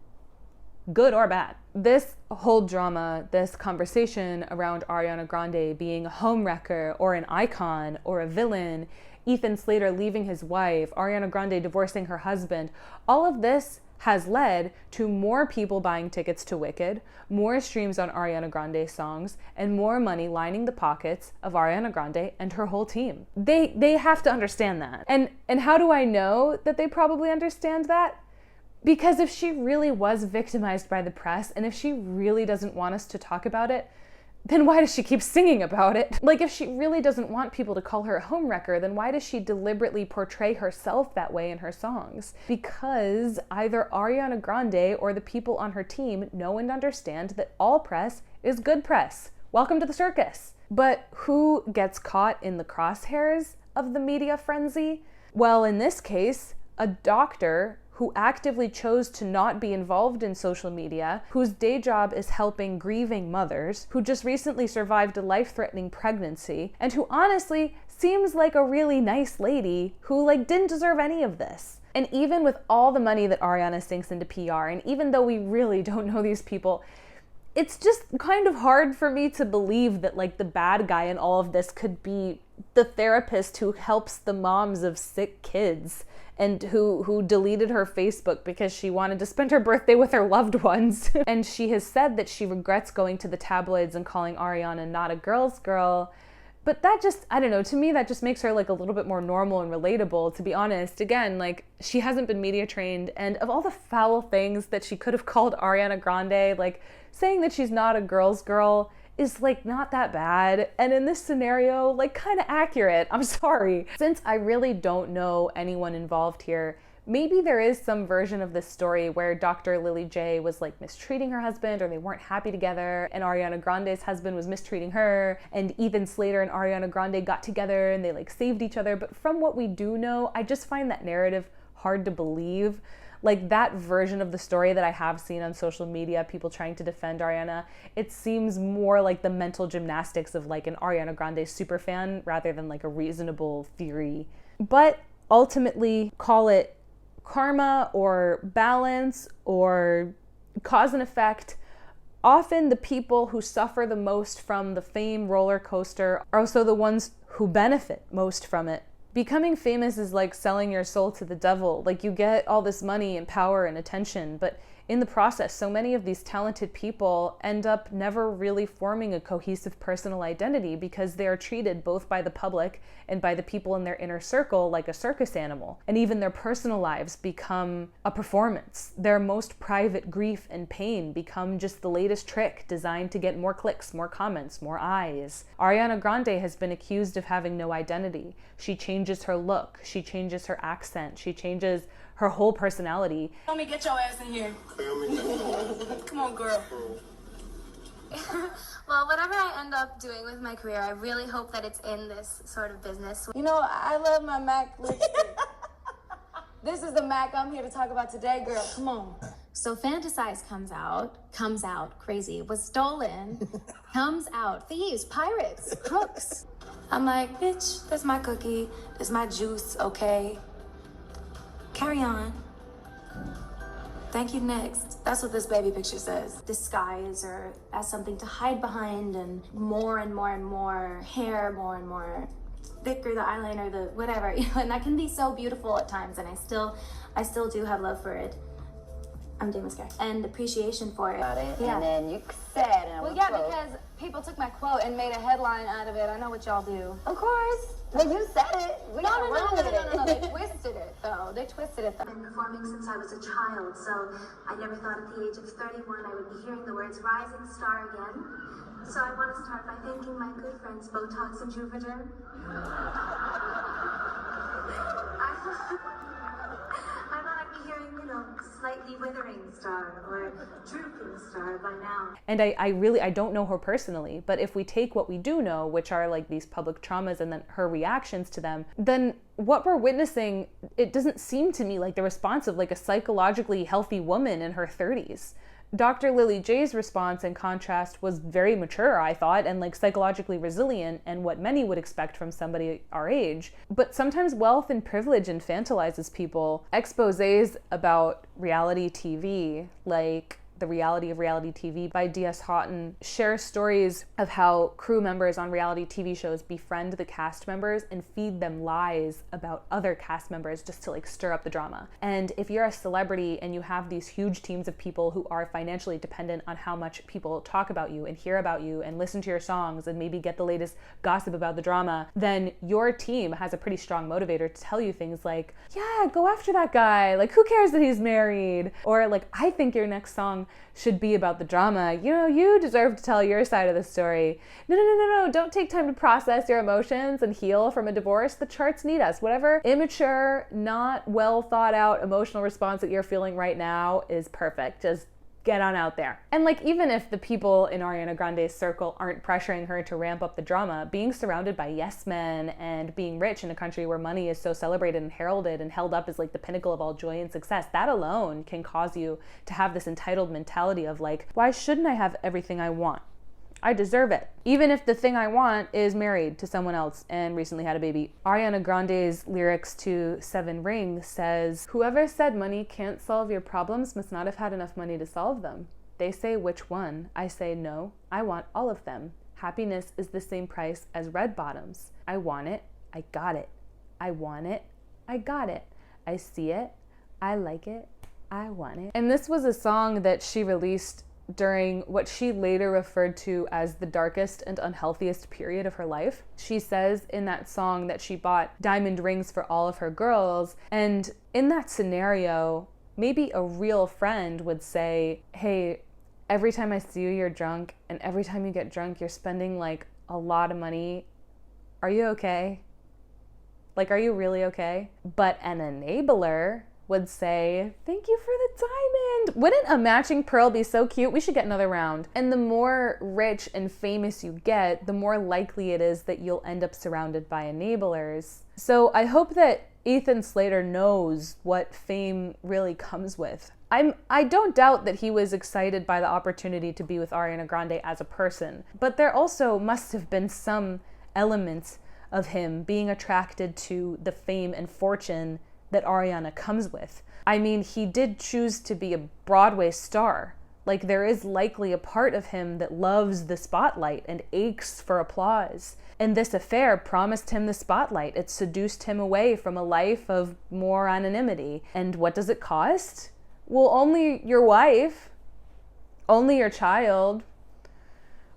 Speaker 1: good or bad. This whole drama, this conversation around Ariana Grande being a homewrecker or an icon or a villain, Ethan Slater leaving his wife, Ariana Grande divorcing her husband, all of this has led to more people buying tickets to Wicked, more streams on Ariana Grande's songs, and more money lining the pockets of Ariana Grande and her whole team. They have to understand that. And how do I know that they probably understand that? Because if she really was victimized by the press, and if she really doesn't want us to talk about it, then why does she keep singing about it? Like, if she really doesn't want people to call her a homewrecker, then why does she deliberately portray herself that way in her songs? Because either Ariana Grande or the people on her team know and understand that all press is good press. Welcome to the circus. But who gets caught in the crosshairs of the media frenzy? Well, in this case, a doctor who actively chose to not be involved in social media, whose day job is helping grieving mothers, who just recently survived a life-threatening pregnancy, and who honestly seems like a really nice lady who didn't deserve any of this. And even with all the money that Ariana sinks into PR, and even though we really don't know these people, it's just kind of hard for me to believe that the bad guy in all of this could be the therapist who helps the moms of sick kids and who deleted her Facebook because she wanted to spend her birthday with her loved ones. And she has said that she regrets going to the tabloids and calling Ariana not a girl's girl. But that just, I don't know, to me that just makes her a little bit more normal and relatable, to be honest. Again, she hasn't been media trained, and of all the foul things that she could have called Ariana Grande, saying that she's not a girl's girl is not that bad, and in this scenario kind of accurate. I'm sorry. Since I really don't know anyone involved here, maybe there is some version of this story where Dr. Lilly J was mistreating her husband, or they weren't happy together, and Ariana Grande's husband was mistreating her, and Ethan Slater and Ariana Grande got together and they saved each other. But from what we do know, I just find that narrative hard to believe. That version of the story that I have seen on social media, people trying to defend Ariana, it seems more like the mental gymnastics of an Ariana Grande superfan rather than a reasonable theory. But ultimately, call it karma or balance or cause and effect, often the people who suffer the most from the fame roller coaster are also the ones who benefit most from it. Becoming famous is like selling your soul to the devil. Like, you get all this money and power and attention, but in the process, so many of these talented people end up never really forming a cohesive personal identity because they are treated both by the public and by the people in their inner circle like a circus animal. And even their personal lives become a performance. Their most private grief and pain become just the latest trick designed to get more clicks, more comments, more eyes. Ariana Grande has been accused of having no identity. She changes her look, she changes her accent, she changes her whole personality.
Speaker 9: Let me get your ass in here. Come on, girl.
Speaker 2: Well, whatever I end up doing with my career, I really hope that it's in this sort of business.
Speaker 9: You know, I love my MAC lipstick. This is the MAC I'm here to talk about today, girl. Come on.
Speaker 2: So Fantasize comes out, crazy, was stolen, comes out, thieves, pirates, crooks.
Speaker 9: I'm like, bitch, that's my cookie, that's my juice, okay? Carry on. Thank you, next. That's what this baby picture says.
Speaker 2: Disguise or as something to hide behind, and more hair, more and more thicker, the eyeliner, the whatever, and that can be so beautiful at times, and I still do have love for it. I'm doing mascara. And appreciation for it.
Speaker 10: Yeah. And then you said, and
Speaker 2: well, yeah, because people took my quote and made a headline out of it. I know what y'all do.
Speaker 10: of course, but you said it.
Speaker 2: No. They twisted it, though.
Speaker 11: I've been performing since I was a child, so I never thought at the age of 31 I would be hearing the words rising star again. So I want to start by thanking my good friends Botox and Juvederm. I thought I'd be hearing, slightly withering star or drooping star by now.
Speaker 1: And I don't know her personally, but if we take what we do know, which are like these public traumas and then her reactions to them, then what we're witnessing, it doesn't seem to me like the response of like a psychologically healthy woman in her 30s. Dr. Lilly J's response, in contrast, was very mature, I thought, and like psychologically resilient, and what many would expect from somebody our age. But sometimes wealth and privilege infantilizes people. Exposés about reality TV, like The Reality of Reality TV by D.S. Houghton, share stories of how crew members on reality TV shows befriend the cast members and feed them lies about other cast members just to like stir up the drama. And if you're a celebrity and you have these huge teams of people who are financially dependent on how much people talk about you and hear about you and listen to your songs and maybe get the latest gossip about the drama, then your team has a pretty strong motivator to tell you things like, yeah, go after that guy. Like, who cares that he's married? Or like, I think your next song should be about the drama. You deserve to tell your side of the story. No. Don't take time to process your emotions and heal from a divorce. The charts need us. Whatever immature, not well thought out emotional response that you're feeling right now is perfect. Just get on out there. And like, even if the people in Ariana Grande's circle aren't pressuring her to ramp up the drama, being surrounded by yes men and being rich in a country where money is so celebrated and heralded and held up as like the pinnacle of all joy and success, that alone can cause you to have this entitled mentality of like, why shouldn't I have everything I want? I deserve it. Even if the thing I want is married to someone else and recently had a baby. Ariana Grande's lyrics to Seven Rings says, whoever said money can't solve your problems must not have had enough money to solve them. They say which one? I say no, I want all of them. Happiness is the same price as red bottoms. I want it, I got it. I want it, I got it. I see it, I like it, I want it. And this was a song that she released during what she later referred to as the darkest and unhealthiest period of her life. She says in that song that she bought diamond rings for all of her girls, and in that scenario, maybe a real friend would say, hey, every time I see you, you're drunk, and every time you get drunk, you're spending like a lot of money. Are you okay? Like, are you really okay? But an enabler would say, thank you for the diamond. Wouldn't a matching pearl be so cute? We should get another round. And the more rich and famous you get, the more likely it is that you'll end up surrounded by enablers. So I hope that Ethan Slater knows what fame really comes with. I don't doubt that he was excited by the opportunity to be with Ariana Grande as a person, but there also must have been some element of him being attracted to the fame and fortune that Ariana comes with. I mean, he did choose to be a Broadway star Like, there is likely a part of him that loves the spotlight and aches for applause. And this affair promised him the spotlight. It seduced him away from a life of more anonymity. And what does it cost? Well, only your wife, only your child,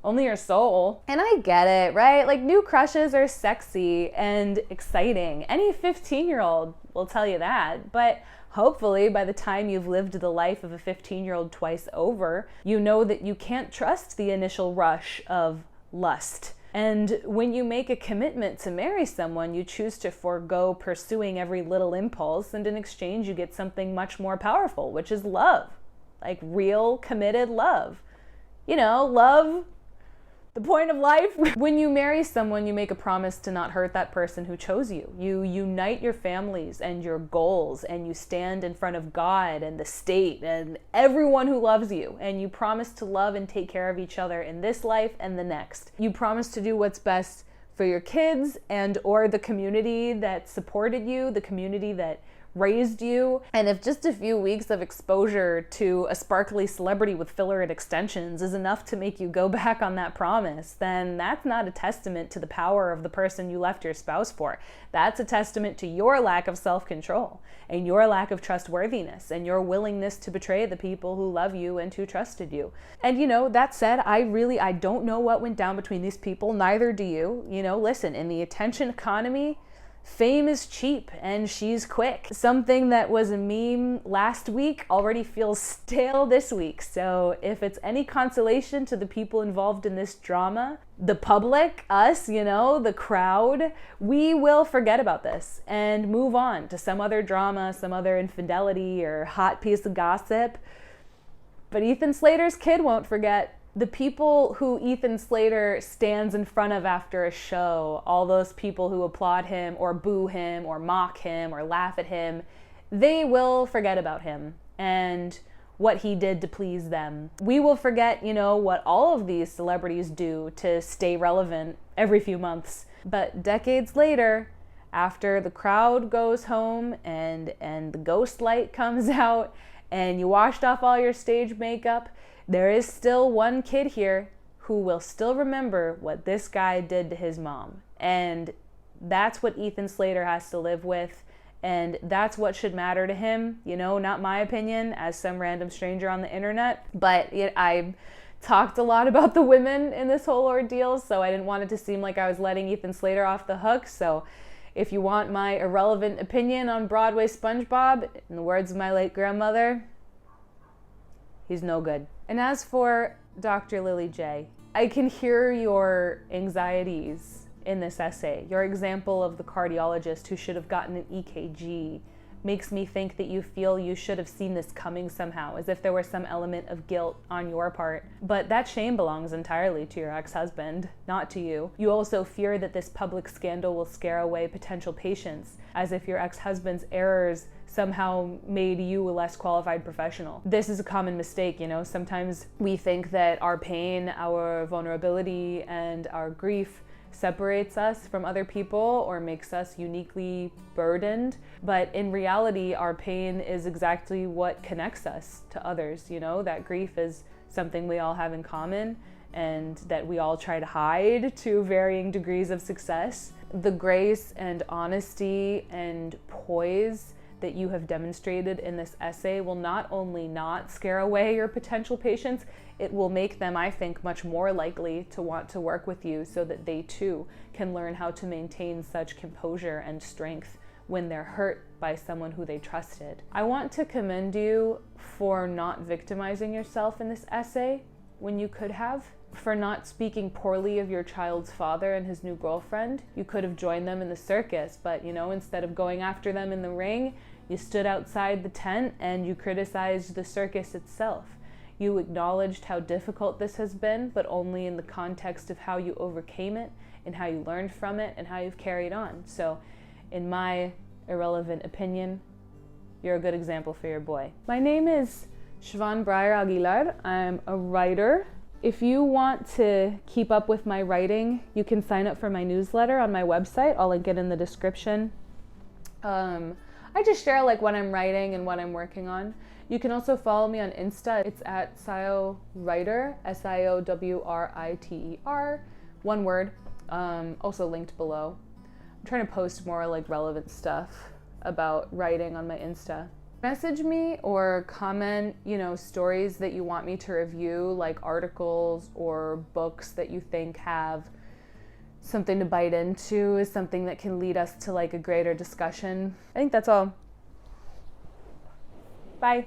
Speaker 1: only your soul. And I get it, right? Like, new crushes are sexy and exciting. Any 15-year-old will tell you that. But hopefully, by the time you've lived the life of a 15-year-old twice over, you know that you can't trust the initial rush of lust. And when you make a commitment to marry someone, you choose to forego pursuing every little impulse, and in exchange, you get something much more powerful, which is love. Like real, committed love. You know, love, the point of life. When you marry someone, you make a promise to not hurt that person who chose you. You unite your families and your goals, and you stand in front of God and the state and everyone who loves you. And you promise to love and take care of each other in this life and the next. You promise to do what's best for your kids and or the community that supported you, the community that raised you. And if just a few weeks of exposure to a sparkly celebrity with filler and extensions is enough to make you go back on that promise, then that's not a testament to the power of the person you left your spouse for. That's a testament to your lack of self-control and your lack of trustworthiness and your willingness to betray the people who love you and who trusted you. And you know, that said, I don't know what went down between these people, neither do you. You know, listen, in the attention economy, fame is cheap and she's quick. Something that was a meme last week already feels stale this week. So if it's any consolation to the people involved in this drama, the public, us, you know, the crowd, we will forget about this and move on to some other drama, some other infidelity or hot piece of gossip. But Ethan Slater's kid won't forget. The people who Ethan Slater stands in front of after a show, all those people who applaud him or boo him or mock him or laugh at him, they will forget about him and what he did to please them. We will forget, you know, what all of these celebrities do to stay relevant every few months. But decades later, after the crowd goes home and the ghost light comes out and you washed off all your stage makeup, there is still one kid here who will still remember what this guy did to his mom. And that's what Ethan Slater has to live with. And that's what should matter to him. You know, not my opinion as some random stranger on the internet. But I talked a lot about the women in this whole ordeal, so I didn't want it to seem like I was letting Ethan Slater off the hook. So if you want my irrelevant opinion on Broadway SpongeBob, in the words of my late grandmother, he's no good. And as for Dr. Lilly J, I can hear your anxieties in this essay. Your example of the cardiologist who should have gotten an EKG makes me think that you feel you should have seen this coming somehow, as if there were some element of guilt on your part. But that shame belongs entirely to your ex-husband, not to you. You also fear that this public scandal will scare away potential patients, as if your ex-husband's errors somehow made you a less qualified professional. This is a common mistake, you know. Sometimes we think that our pain, our vulnerability, and our grief separates us from other people or makes us uniquely burdened. But in reality, our pain is exactly what connects us to others, you know. That grief is something we all have in common and that we all try to hide to varying degrees of success. The grace and honesty and poise that you have demonstrated in this essay will not only not scare away your potential patients, it will make them, I think, much more likely to want to work with you so that they too can learn how to maintain such composure and strength when they're hurt by someone who they trusted. I want to commend you for not victimizing yourself in this essay when you could have, for not speaking poorly of your child's father and his new girlfriend. You could have joined them in the circus, but you know, instead of going after them in the ring, you stood outside the tent and you criticized the circus itself. You acknowledged how difficult this has been, but only in the context of how you overcame it and how you learned from it and how you've carried on. So, in my irrelevant opinion, you're a good example for your boy. My name is Siobhan Breyer Aguilar. I'm a writer. If you want to keep up with my writing, you can sign up for my newsletter on my website. I'll link it in the description. I just share like what I'm writing and what I'm working on. You can also follow me on Insta. It's at SiowWriter, SiowWriter, one word, also linked below. I'm trying to post more like relevant stuff about writing on my Insta. Message me or comment, you know, stories that you want me to review, like articles or books that you think have something to bite into, is something that can lead us to like a greater discussion. I think that's all. Bye.